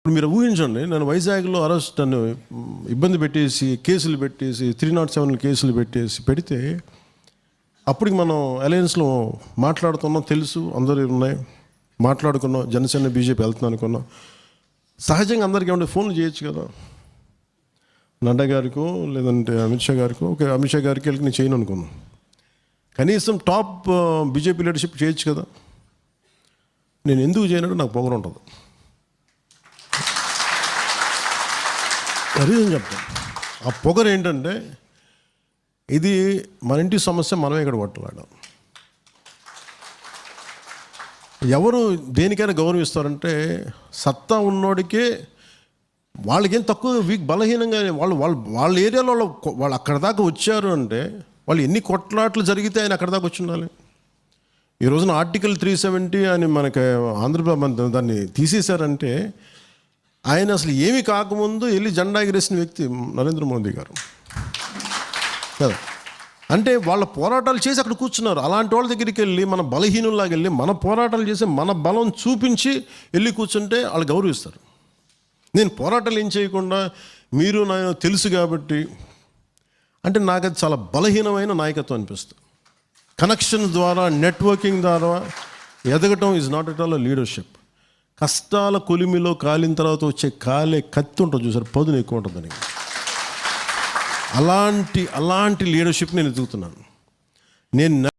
ఇప్పుడు మీరు ఊహించండి, నేను వైజాగ్లో నన్ను ఇబ్బంది పెట్టేసి కేసులు పెట్టేసి 307 కేసులు పెడితే అప్పటికి మనం అలయన్స్లో మాట్లాడుతున్నాం, తెలుసు అందరూ ఉన్నాయి, మాట్లాడుకున్నాం, జనసేన బీజేపీ వెళ్తున్నాం అనుకున్నాం. సహజంగా అందరికీ ఏమంటే ఫోన్లు చేయొచ్చు కదా, నడ్డా గారికో లేదంటే అమిత్ షా గారికో. ఓకే, అమిత్ షా గారికి వెళ్ళి నేను చేయను అనుకున్నాను. కనీసం టాప్ బీజేపీ లీడర్షిప్ చేయొచ్చు కదా. నేను ఎందుకు చేయనట్టు నాకు పొగరు ఉంటుంది. రీజన్ చెప్తాను. ఆ పొగరు ఏంటంటే, ఇది మన ఇంటి సమస్య, మనమే ఇక్కడ కొట్టలాడాం. ఎవరు దేనికైనా గౌరవిస్తారంటే సత్తా ఉన్నోడికే. వాళ్ళకేం తక్కువ వీక్ బలహీనంగా వాళ్ళ ఏరియాలో వాళ్ళు అక్కడ దాకా వచ్చారు అంటే వాళ్ళు ఎన్ని కొట్లాట్లు జరిగితే ఆయన అక్కడ దాకా వచ్చి ఉండాలి. ఈ రోజున ఆర్టికల్ 370 అని మనకి ఆంధ్రప్రదేశ్ దాన్ని తీసేశారంటే ఆయన అసలు ఏమీ కాకముందు వెళ్ళి జెండా ఎగిరేసిన వ్యక్తి నరేంద్ర మోదీ గారు కదా. అంటే వాళ్ళ పోరాటాలు చేసి అక్కడ కూర్చున్నారు. అలాంటి వాళ్ళ దగ్గరికి వెళ్ళి మన బలహీనుల్లాగా వెళ్ళి మన పోరాటాలు చేసి మన బలం చూపించి వెళ్ళి కూర్చుంటే వాళ్ళు గౌరవిస్తారు. నేను పోరాటాలు ఏం చేయకుండా మీరు నాకు తెలుసు కాబట్టి అంటే నాకు అది చాలా బలహీనమైన నాయకత్వం అనిపిస్తుంది. కనెక్షన్ ద్వారా, నెట్వర్కింగ్ ద్వారా ఎదగటం is not at all leadership. కష్టాల కొలిమిలో కాలిన తర్వాత వచ్చే కాలే కత్తి ఉంటుంది చూసారు, పదును ఎక్కువ ఉంటుందని. అలాంటి లీడర్షిప్ నేను ఎదుగుతున్నాను. నేను